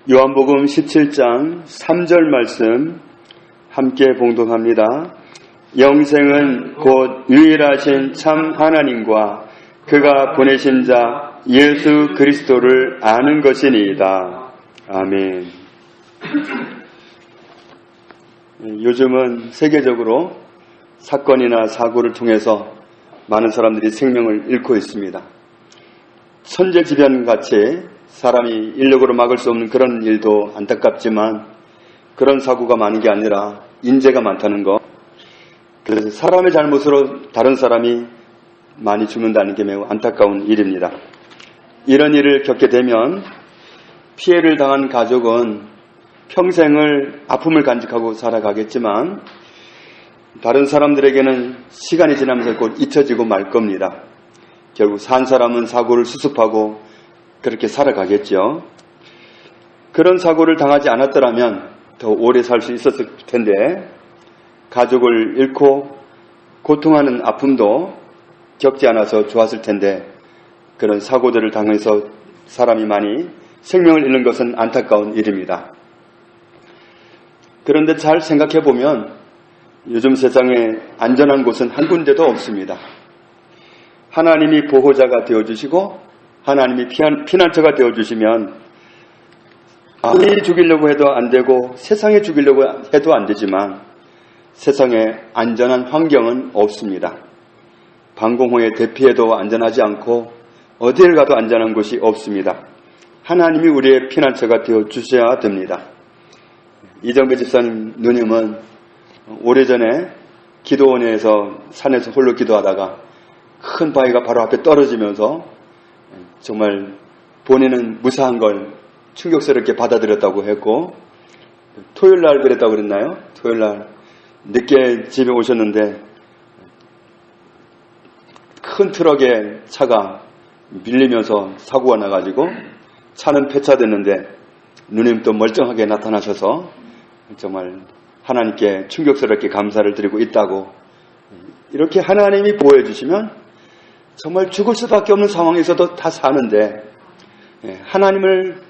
요한복음 17장 3절 말씀 함께 봉독합니다. 영생은 곧 유일하신 참 하나님과 그가 보내신 자 예수 그리스도를 아는 것이니이다. 아멘. 요즘은 세계적으로 사건이나 사고를 통해서 많은 사람들이 생명을 잃고 있습니다. 천재지변같이 사람이 인력으로 막을 수 없는 그런 일도 안타깝지만 그런 사고가 많은 게 아니라 인재가 많다는 것. 그래서 사람의 잘못으로 다른 사람이 많이 죽는다는 게 매우 안타까운 일입니다. 이런 일을 겪게 되면 피해를 당한 가족은 평생을 아픔을 간직하고 살아가겠지만 다른 사람들에게는 시간이 지나면서 곧 잊혀지고 말 겁니다. 결국 산 사람은 사고를 수습하고 그렇게 살아가겠죠. 그런 사고를 당하지 않았더라면 더 오래 살 수 있었을 텐데 가족을 잃고 고통하는 아픔도 겪지 않아서 좋았을 텐데 그런 사고들을 당해서 사람이 많이 생명을 잃는 것은 안타까운 일입니다. 그런데 잘 생각해 보면 요즘 세상에 안전한 곳은 한 군데도 없습니다. 하나님이 보호자가 되어주시고 하나님이 피난처가 되어주시면 아무리 죽이려고 해도 안 되고 세상에 죽이려고 해도 안 되지만 세상에 안전한 환경은 없습니다. 방공호에 대피해도 안전하지 않고 어디를 가도 안전한 곳이 없습니다. 하나님이 우리의 피난처가 되어주셔야 됩니다. 이정배 집사님 누님은 오래전에 기도원에서 산에서 홀로 기도하다가 큰 바위가 바로 앞에 떨어지면서 정말 본인은 무사한 걸 충격스럽게 받아들였다고 했고 토요일날 그랬다고 그랬나요? 토요일날 늦게 집에 오셨는데 큰 트럭에 차가 밀리면서 사고가 나가지고 차는 폐차됐는데 누님 또 멀쩡하게 나타나셔서 정말 하나님께 충격스럽게 감사를 드리고 있다고. 이렇게 하나님이 보호해 주시면 정말 죽을 수밖에 없는 상황에서도 다 사는데 하나님을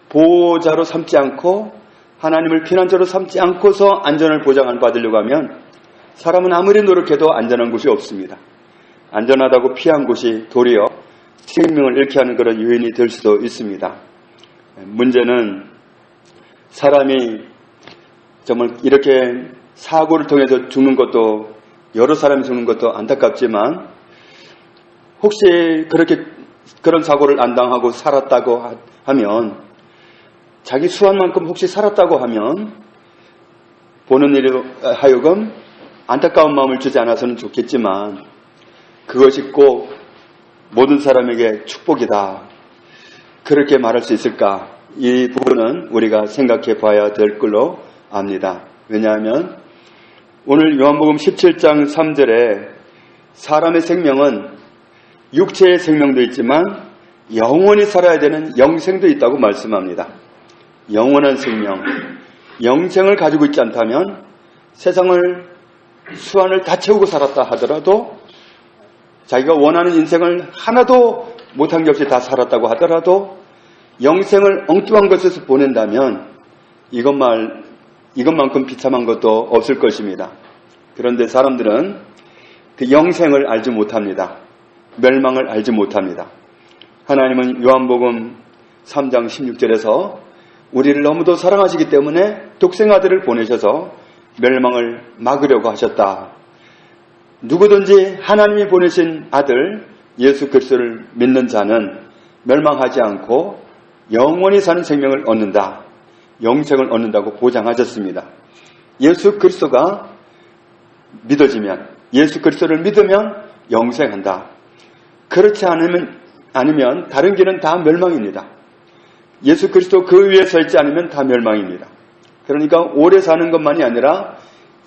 보호자로 삼지 않고 하나님을 피난처로 삼지 않고서 안전을 보장을 받으려고 하면 사람은 아무리 노력해도 안전한 곳이 없습니다. 안전하다고 피한 곳이 도리어 생명을 잃게 하는 그런 요인이 될 수도 있습니다. 문제는 사람이 정말 이렇게 사고를 통해서 죽는 것도 여러 사람이 죽는 것도 안타깝지만 혹시 그런 사고를 안 당하고 살았다고 하면 자기 수완만큼 혹시 살았다고 하면 보는 이로 하여금 안타까운 마음을 주지 않아서는 좋겠지만 그것이 꼭 모든 사람에게 축복이다. 그렇게 말할 수 있을까? 이 부분은 우리가 생각해 봐야 될 걸로 압니다. 왜냐하면 오늘 요한복음 17장 3절에 사람의 생명은 육체의 생명도 있지만 영원히 살아야 되는 영생도 있다고 말씀합니다. 영원한 생명, 영생을 가지고 있지 않다면 세상을 수완을 다 채우고 살았다 하더라도 자기가 원하는 인생을 하나도 못한 게 없이 다 살았다고 하더라도 영생을 엉뚱한 것에서 보낸다면 이것만큼 비참한 것도 없을 것입니다. 그런데 사람들은 그 영생을 알지 못합니다. 멸망을 알지 못합니다. 하나님은 요한복음 3장 16절에서 우리를 너무도 사랑하시기 때문에 독생아들을 보내셔서 멸망을 막으려고 하셨다. 누구든지 하나님이 보내신 아들 예수 그리스도를 믿는 자는 멸망하지 않고 영원히 사는 생명을 얻는다. 영생을 얻는다고 보장하셨습니다. 예수 그리스도가 믿어지면 예수 그리스도를 믿으면 영생한다. 그렇지 않으면 다른 길은 다 멸망입니다. 예수 그리스도 그 위에 서 있지 않으면 다 멸망입니다. 그러니까 오래 사는 것만이 아니라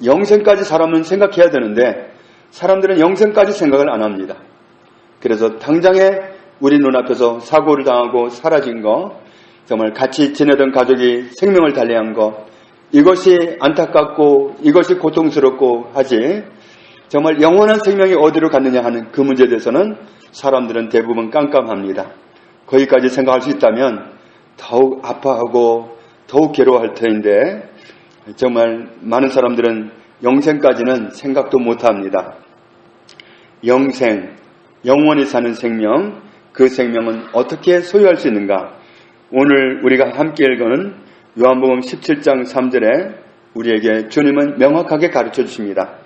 영생까지 사람은 생각해야 되는데 사람들은 영생까지 생각을 안 합니다. 그래서 당장에 우리 눈앞에서 사고를 당하고 사라진 거, 정말 같이 지내던 가족이 생명을 달리한 거, 이것이 안타깝고 이것이 고통스럽고 하지 정말 영원한 생명이 어디로 갔느냐 하는 그 문제에 대해서는 사람들은 대부분 깜깜합니다. 거기까지 생각할 수 있다면 더욱 아파하고 더욱 괴로워할 터인데 정말 많은 사람들은 영생까지는 생각도 못합니다. 영생, 영원히 사는 생명, 그 생명은 어떻게 소유할 수 있는가? 오늘 우리가 함께 읽은 요한복음 17장 3절에 우리에게 주님은 명확하게 가르쳐 주십니다.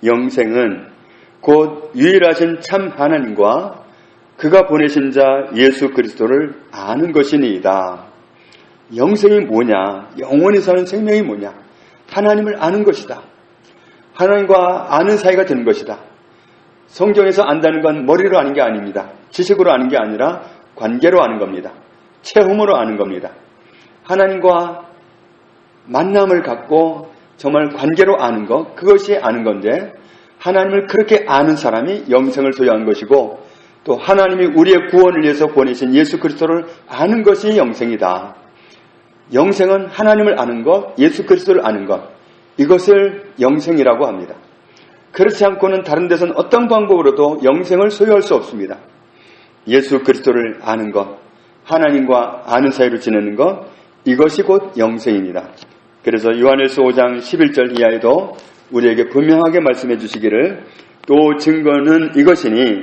영생은 곧 유일하신 참 하나님과 그가 보내신 자 예수 그리스도를 아는 것이니이다. 영생이 뭐냐? 영원히 사는 생명이 뭐냐? 하나님을 아는 것이다. 하나님과 아는 사이가 되는 것이다. 성경에서 안다는 건 머리로 아는 게 아닙니다. 지식으로 아는 게 아니라 관계로 아는 겁니다. 체험으로 아는 겁니다. 하나님과 만남을 갖고 정말 관계로 아는 것, 그것이 아는 건데 하나님을 그렇게 아는 사람이 영생을 소유한 것이고 또 하나님이 우리의 구원을 위해서 보내신 예수 그리스도를 아는 것이 영생이다. 영생은 하나님을 아는 것, 예수 그리스도를 아는 것, 이것을 영생이라고 합니다. 그렇지 않고는 다른 데서는 어떤 방법으로도 영생을 소유할 수 없습니다. 예수 그리스도를 아는 것, 하나님과 아는 사이로 지내는 것, 이것이 곧 영생입니다. 그래서 요한일서 5장 11절 이하에도 우리에게 분명하게 말씀해 주시기를 또 증거는 이것이니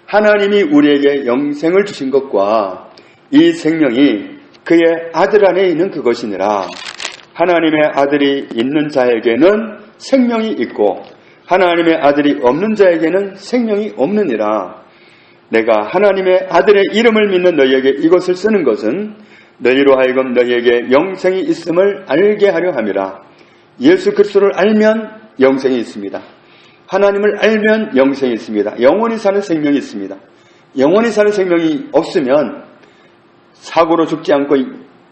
하나님이 우리에게 영생을 주신 것과 이 생명이 그의 아들 안에 있는 그것이니라. 하나님의 아들이 있는 자에게는 생명이 있고 하나님의 아들이 없는 자에게는 생명이 없느니라. 내가 하나님의 아들의 이름을 믿는 너희에게 이것을 쓰는 것은 너희로 하여금 너희에게 영생이 있음을 알게 하려 함이라. 예수 그리스도를 알면 영생이 있습니다. 하나님을 알면 영생이 있습니다. 영원히 사는 생명이 있습니다. 영원히 사는 생명이 없으면 사고로 죽지 않고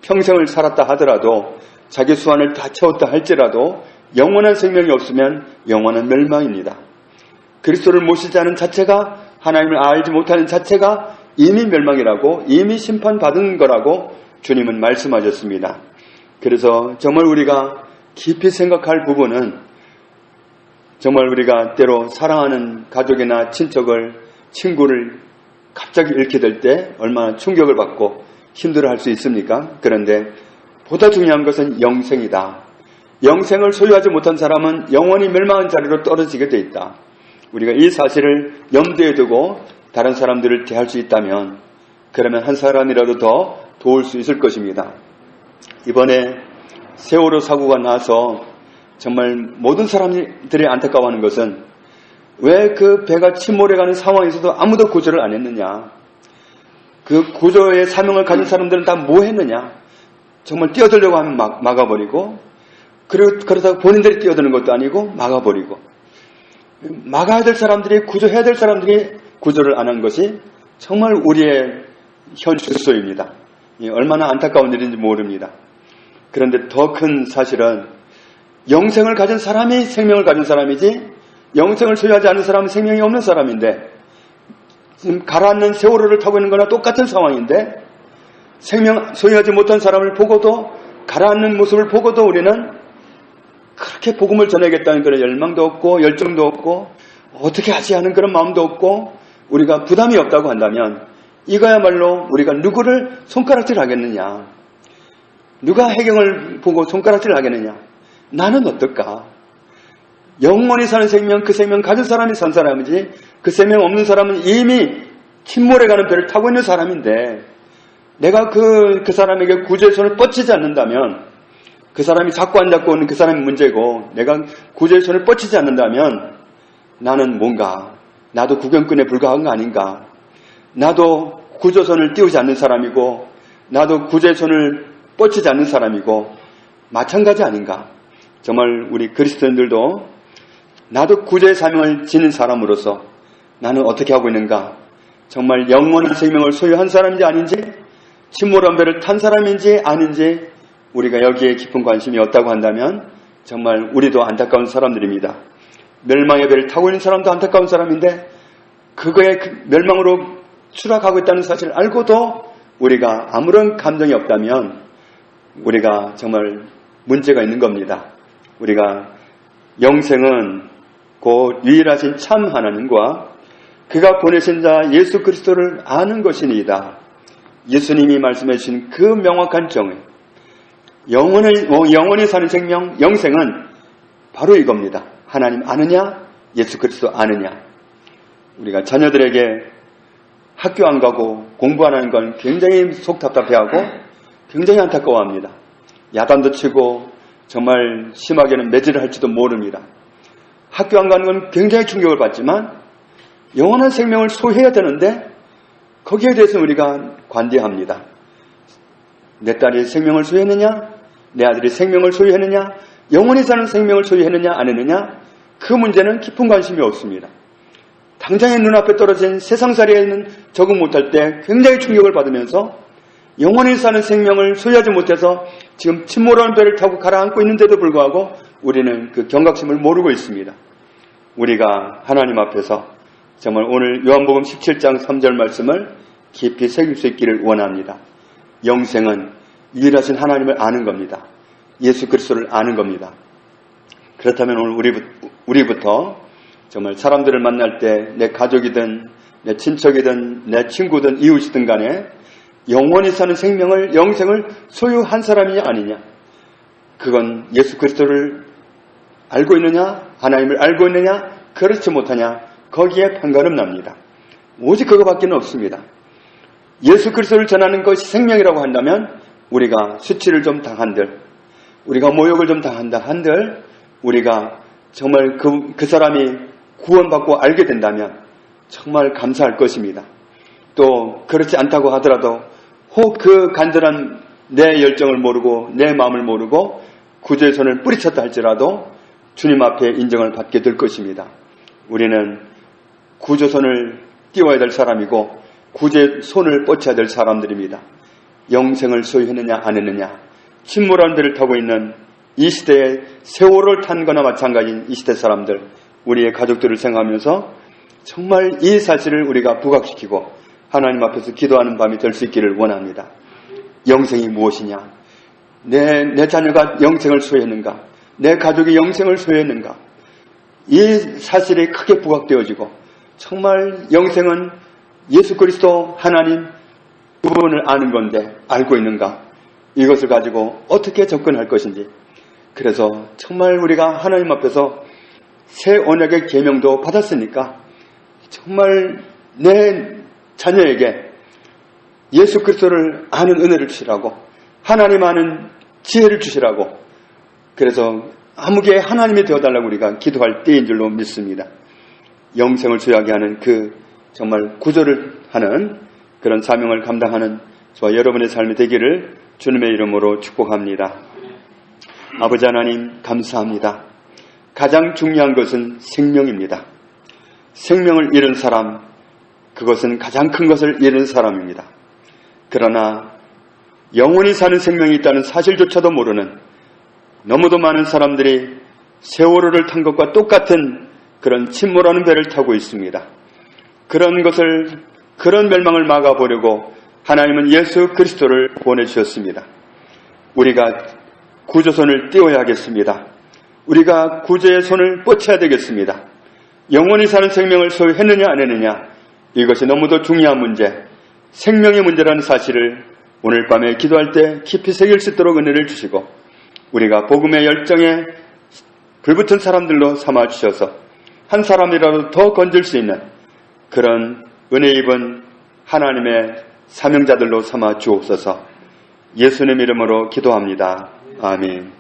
평생을 살았다 하더라도 자기 수완을 다 채웠다 할지라도 영원한 생명이 없으면 영원한 멸망입니다. 그리스도를 모시지 않은 자체가, 하나님을 알지 못하는 자체가 이미 멸망이라고, 이미 심판받은 거라고 주님은 말씀하셨습니다. 그래서 정말 우리가 깊이 생각할 부분은 정말 우리가 때로 사랑하는 가족이나 친구를 갑자기 잃게 될 때 얼마나 충격을 받고 힘들어할 수 있습니까? 그런데 보다 중요한 것은 영생이다. 영생을 소유하지 못한 사람은 영원히 멸망한 자리로 떨어지게 돼 있다. 우리가 이 사실을 염두에 두고 다른 사람들을 대할 수 있다면 그러면 한 사람이라도 더 도울 수 있을 것입니다. 이번에 세월호 사고가 나서 정말 모든 사람들이 안타까워하는 것은 왜 그 배가 침몰해가는 상황에서도 아무도 구조를 안 했느냐. 그 구조의 사명을 가진 사람들은 다 뭐 했느냐. 정말 뛰어들려고 하면 막아버리고 그러다가 본인들이 뛰어드는 것도 아니고 막아버리고 막아야 될 사람들이 구조해야 될 사람들이 구조를 안 한 것이 정말 우리의 현실소입니다. 얼마나 안타까운 일인지 모릅니다. 그런데 더 큰 사실은 영생을 가진 사람이 생명을 가진 사람이지 영생을 소유하지 않은 사람은 생명이 없는 사람인데 지금 가라앉는 세월호를 타고 있는 거나 똑같은 상황인데 생명 소유하지 못한 사람을 보고도 가라앉는 모습을 보고도 우리는 그렇게 복음을 전하겠다는 그런 열망도 없고 열정도 없고 어떻게 하지 하는 그런 마음도 없고 우리가 부담이 없다고 한다면 이거야말로 우리가 누구를 손가락질 하겠느냐. 누가 해경을 보고 손가락질 하겠느냐. 나는 어떨까? 영원히 사는 생명, 그 생명 가진 사람이 산 사람이지 그 생명 없는 사람은 이미 침몰해가는 배를 타고 있는 사람인데 내가 그 사람에게 구조의 손을 뻗치지 않는다면 그 사람이 잡고 안 잡고 오는 그 사람이 문제고 내가 구조의 손을 뻗치지 않는다면 나는 뭔가 나도 구경꾼에 불과한 거 아닌가. 나도 구조선을 띄우지 않는 사람이고 나도 구조의 손을 뻗치지 않는 사람이고 마찬가지 아닌가. 정말 우리 그리스도인들도 나도 구조의 사명을 지닌 사람으로서 나는 어떻게 하고 있는가. 정말 영원한 생명을 소유한 사람인지 아닌지 침몰한 배를 탄 사람인지 아닌지 우리가 여기에 깊은 관심이 없다고 한다면 정말 우리도 안타까운 사람들입니다. 멸망의 배를 타고 있는 사람도 안타까운 사람인데 그거의 멸망으로 추락하고 있다는 사실을 알고도 우리가 아무런 감정이 없다면 우리가 정말 문제가 있는 겁니다. 우리가 영생은 곧 유일하신 참 하나님과 그가 보내신 자 예수 그리스도를 아는 것이니이다. 예수님이 말씀해 주신 그 명확한 정의, 영원히 사는 생명, 영생은 바로 이겁니다. 하나님 아느냐, 예수 그리스도 아느냐. 우리가 자녀들에게 학교 안 가고 공부 안 하는 건 굉장히 속 답답해하고 굉장히 안타까워합니다. 야단도 치고 정말 심하게는 매질을 할지도 모릅니다. 학교 안 가는 건 굉장히 충격을 받지만 영원한 생명을 소유해야 되는데 거기에 대해서 우리가 관대합니다. 내 딸이 생명을 소유했느냐? 내 아들이 생명을 소유했느냐? 영원히 사는 생명을 소유했느냐 안 했느냐? 그 문제는 깊은 관심이 없습니다. 당장의 눈앞에 떨어진 세상살이에는 적응 못할 때 굉장히 충격을 받으면서 영원히 사는 생명을 소유하지 못해서 지금 침몰하는 배를 타고 가라앉고 있는데도 불구하고 우리는 그 경각심을 모르고 있습니다. 우리가 하나님 앞에서 정말 오늘 요한복음 17장 3절 말씀을 깊이 새길 수 있기를 원합니다. 영생은 유일하신 하나님을 아는 겁니다. 예수 그리스도를 아는 겁니다. 그렇다면 오늘 우리부터 정말 사람들을 만날 때 내 가족이든 내 친척이든 내 친구든 이웃이든 간에 영원히 사는 생명을, 영생을 소유한 사람이냐 아니냐. 그건 예수 그리스도를 알고 있느냐, 하나님을 알고 있느냐, 그렇지 못하냐, 거기에 판가름 납니다. 오직 그거밖에는 없습니다. 예수 그리스도를 전하는 것이 생명이라고 한다면 우리가 수치를 좀 당한들, 우리가 모욕을 좀 당한다 한들 우리가 정말 그 사람이 구원받고 알게 된다면 정말 감사할 것입니다. 또 그렇지 않다고 하더라도 혹 그 간절한 내 열정을 모르고 내 마음을 모르고 구주의 손을 뿌리쳤다 할지라도 주님 앞에 인정을 받게 될 것입니다. 우리는 구주손을 띄워야 될 사람이고 구주의 손을 뻗쳐야 될 사람들입니다. 영생을 소유했느냐 안 했느냐, 침몰한 배를 타고 있는 이 시대에 세월을 탄 거나 마찬가지인 이 시대 사람들, 우리의 가족들을 생각하면서 정말 이 사실을 우리가 부각시키고 하나님 앞에서 기도하는 밤이 될 수 있기를 원합니다. 영생이 무엇이냐? 내 자녀가 영생을 소유했는가? 내 가족이 영생을 소유했는가? 이 사실이 크게 부각되어지고 정말 영생은 예수 그리스도 하나님 그분을 아는 건데 알고 있는가? 이것을 가지고 어떻게 접근할 것인지. 그래서 정말 우리가 하나님 앞에서 새 언약의 계명도 받았으니까 정말 내 자녀에게 예수 그리스도를 아는 은혜를 주시라고, 하나님 아는 지혜를 주시라고, 그래서 아무개 하나님이 되어달라고 우리가 기도할 때인 줄로 믿습니다. 영생을 소유하게 하는 그 정말 구조를 하는 그런 사명을 감당하는 저와 여러분의 삶이 되기를 주님의 이름으로 축복합니다. 아버지 하나님 감사합니다. 가장 중요한 것은 생명입니다. 생명을 잃은 사람, 그것은 가장 큰 것을 잃은 사람입니다. 그러나 영원히 사는 생명이 있다는 사실조차도 모르는 너무도 많은 사람들이 세월호를 탄 것과 똑같은 그런 침몰하는 배를 타고 있습니다. 그런 멸망을 막아보려고 하나님은 예수 그리스도를 보내주셨습니다. 우리가 구조손을 띄워야 하겠습니다. 우리가 구조의 손을 뻗쳐야 되겠습니다. 영원히 사는 생명을 소유했느냐 안 했느냐, 이것이 너무도 중요한 문제, 생명의 문제라는 사실을 오늘 밤에 기도할 때 깊이 새길 수 있도록 은혜를 주시고 우리가 복음의 열정에 불붙은 사람들로 삼아주셔서 한 사람이라도 더 건질 수 있는 그런 은혜 입은 하나님의 사명자들로 삼아 주옵소서. 예수님 이름으로 기도합니다. 아멘.